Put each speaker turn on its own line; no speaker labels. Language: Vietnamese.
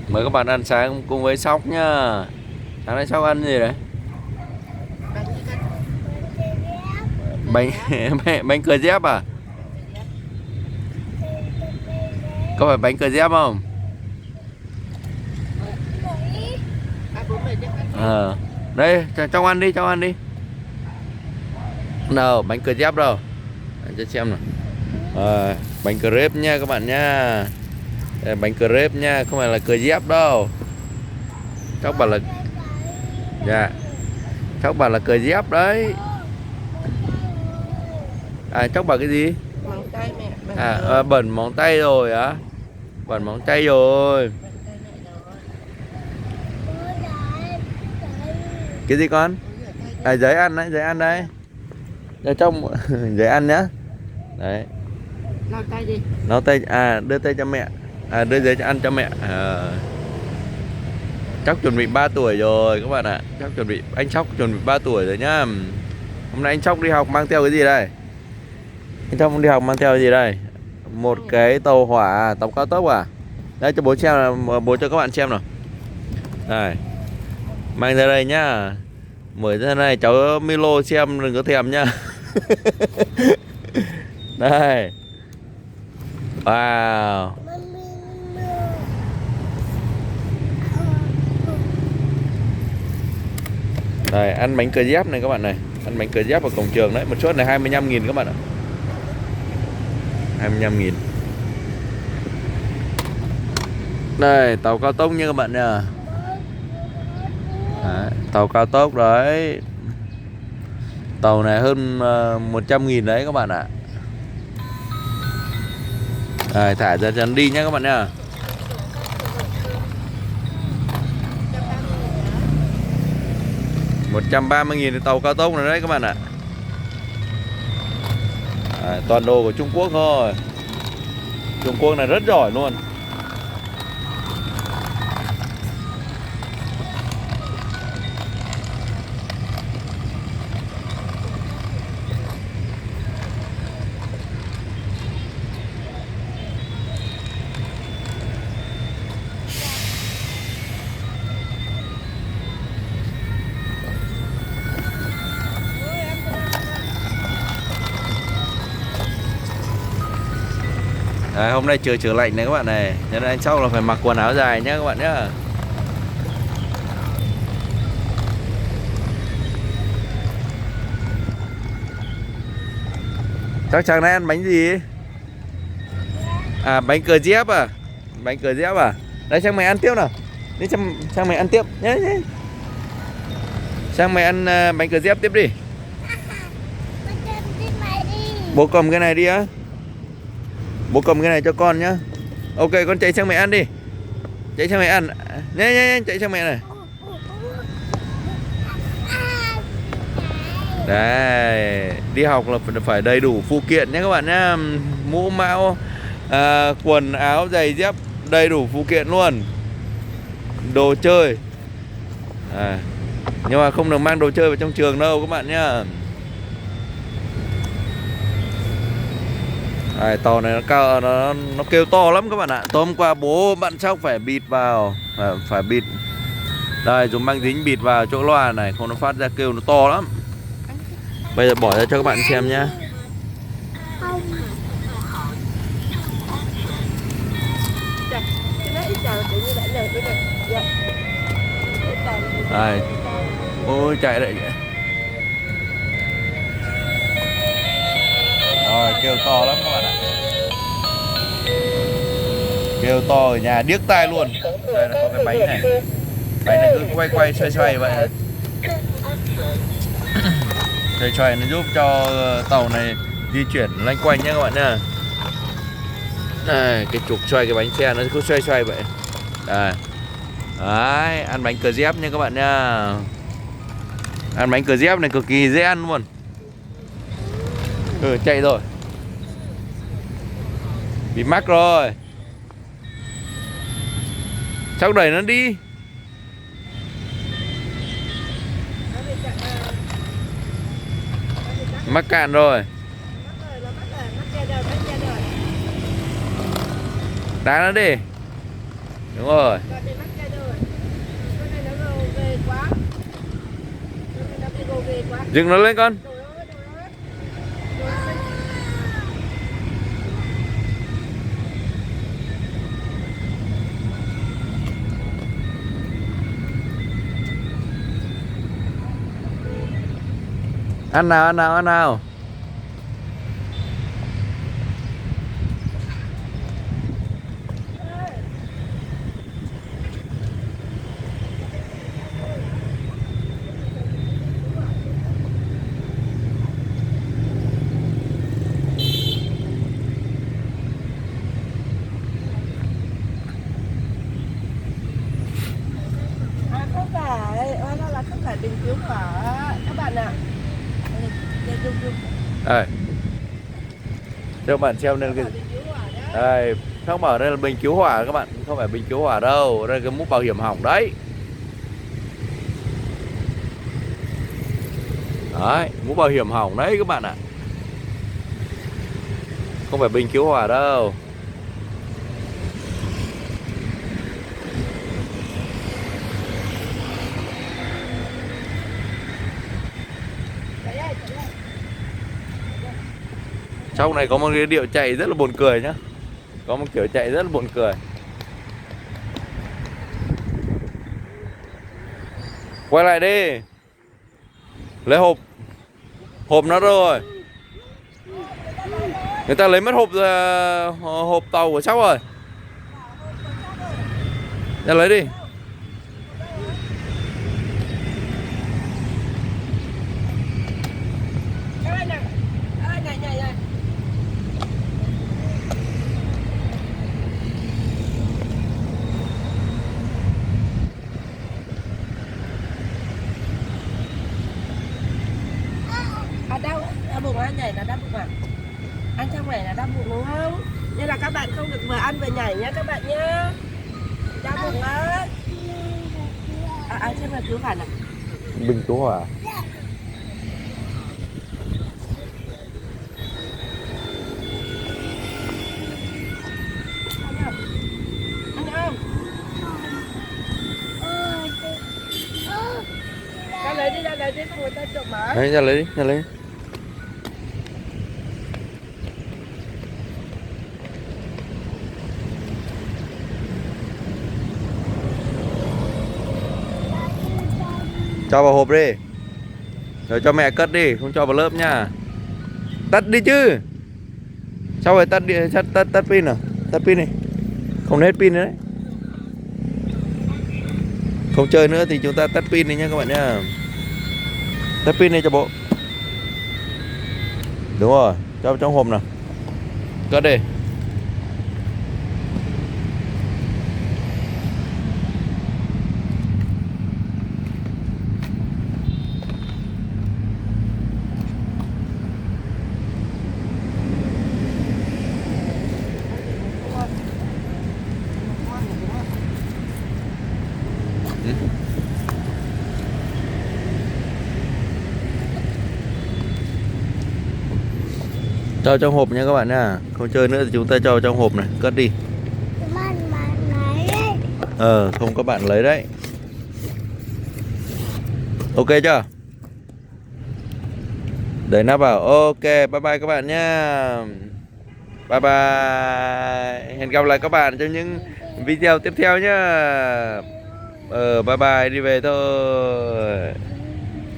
Mời các bạn ăn sáng cùng với Sóc nhá. Sáng nay Sóc ăn gì đấy? Bánh bánh cờ dép à? Có phải bánh cờ dép không? Đây, trong ăn đi, trong ăn đi. Đâu, bánh cờ dép đâu? Cho xem nào. Bánh cờ rếp nha các bạn nha. Đây, bánh cờ rếp nha, không phải là cờ dép đâu. Các bạn là dạ. Các bạn là cờ dép đấy. Chóc bảo cái gì?
Móng tay mẹ.
Bẩn móng tay rồi á. Bẩn móng tay rồi. Cái gì con? Giấy ăn đấy, giấy ăn đấy. Cho trong giấy ăn nhá. Đấy.
Lau tay đi.
Lau tay, đưa tay cho mẹ. Đưa giấy cho ăn cho mẹ. Chóc chuẩn bị 3 tuổi rồi các bạn ạ. Chóc chuẩn bị, anh Chóc chuẩn bị 3 tuổi rồi nhá. Hôm nay anh Chóc đi học mang theo cái gì đây? Anh Chóc đi học mang theo cái gì đây? Một cái tàu hỏa, tàu cao tốc à? Đây cho bố xem nào, bố cho các bạn xem nào. Đây. Mang ra đây nhá. Mở ra này cháu Milo xem đừng có thèm nhá. Đây. Wow. Đây, ăn bánh cờ dép này các bạn này. Ăn bánh cờ dép ở cổng trường đấy. Một suất này 25.000 các bạn ạ. 25.000. Đây, tàu cao tốc nha các bạn nha. Đấy, tàu cao tốc đấy. Tàu này hơn 100.000 đấy các bạn ạ. Đây, thả ra chân đi nhé các bạn nha. 130.000 tàu cao tốc này đấy các bạn ạ. Toàn đồ của Trung Quốc thôi. Trung Quốc này rất giỏi luôn. Hôm nay trời trở lạnh này các bạn này, cho nên anh Sóc là phải mặc quần áo dài nhé các bạn nhé. Chắc chắn nay ăn bánh gì? Bánh cờ dép à? Bánh cờ dép à? Đây sang mày ăn tiếp nào. Đi sang mày ăn tiếp nhé. Sang mày ăn bánh cờ dép tiếp đi. Bố cầm cái này đi á. Bố cầm cái này cho con nhá. Ok, con chạy sang mẹ ăn đi. Chạy sang mẹ ăn. Nhanh, chạy sang mẹ này. Đấy, đi học là phải đầy đủ phụ kiện nhé các bạn nhá. Mũ mão, quần áo, giày dép, đầy đủ phụ kiện luôn. Đồ chơi. Nhưng mà không được mang đồ chơi vào trong trường đâu các bạn nhá. Tàu này nó cao, nó kêu to lắm các bạn ạ. Tối hôm qua bố bạn Sóc phải bịt vào, phải bịt. Đây, dùng băng dính bịt vào chỗ loa này, không nó phát ra kêu nó to lắm. Bây giờ bỏ ra cho các bạn xem nhá. Đây. Ôi chạy đấy. Rồi, kêu to lắm các bạn ạ. Kêu to ở nhà điếc tai luôn. Đây là có cái bánh này. Bánh này cứ quay xoay vậy. Xoay nó giúp cho tàu này di chuyển lanh quanh nhé các bạn nha. Đây, cái trục xoay cái bánh xe nó cứ xoay vậy. Đây. Đấy, ăn bánh cờ dép nha các bạn nha. Ăn bánh cờ dép này cực kỳ dễ ăn luôn. Chạy rồi. Bị mắc rồi. Cháu đẩy nó đi. Mắc cạn rồi. Đá nó đi. Đúng rồi.
Rồi bị mắc cây rồi. Con này nó gồ ghề quá. Con này nó bị gồ ghề quá.
Dừng nó lên con.
Đồ ơi, đồ ơi. Đồ ơi.
Ăn nào, ăn nào, ăn nào.
Không phải, nó là không phải bình cứu hỏa các bạn ạ. Đây, dùng.
Đây. Cho các bạn xem lên cái.
Bình cứu hỏa đấy.
Đây, không bảo đây là bình cứu hỏa các bạn, không phải bình cứu hỏa đâu, đây là cái mũ bảo hiểm hỏng đấy. Đấy, mũ bảo hiểm hỏng đấy các bạn ạ. Không phải bình cứu hỏa đâu. Trong này có một cái điệu chạy rất là buồn cười nhá. Có một kiểu chạy rất là buồn cười. Quay lại đi. Lấy hộp. Hộp nó rồi. Người ta lấy mất hộp hộp tàu của cháu rồi. Ra lấy đi.
Ơi này. Ơi này. Đau, đau bụng ăn nhảy là đau bụng à? Ăn trong này là đau bụng đúng không? Nên là các bạn không được vừa ăn vừa nhảy nhá các bạn nhá. Đau bụng á. Xem là cứu hỏa này.
Bình cứu hỏa.
Ăn không? Ra lấy đi, không người ta trộm mà.
Đấy, ra lấy đi, ra lấy đi. Cho vào hộp đi. Rồi cho mẹ cất đi, không cho vào lớp nha. Tắt đi chứ. Sao rồi tắt đi, tắt pin à? Tắt pin đi. Không hết pin nữa đấy. Không chơi nữa thì chúng ta tắt pin đi nha các bạn nha. Tắt pin đi cho bộ. Đúng rồi, cho vào trong hộp nào. Cất đi. Cho trong hộp nha các bạn nha. Không chơi nữa thì chúng ta cho trong hộp này, cất đi. Không có bạn lấy đấy. Ok chưa? Đẩy nắp vào. Ok, bye bye các bạn nha. Bye bye. Hẹn gặp lại các bạn trong những video tiếp theo nhá. Bye bye, đi về thôi.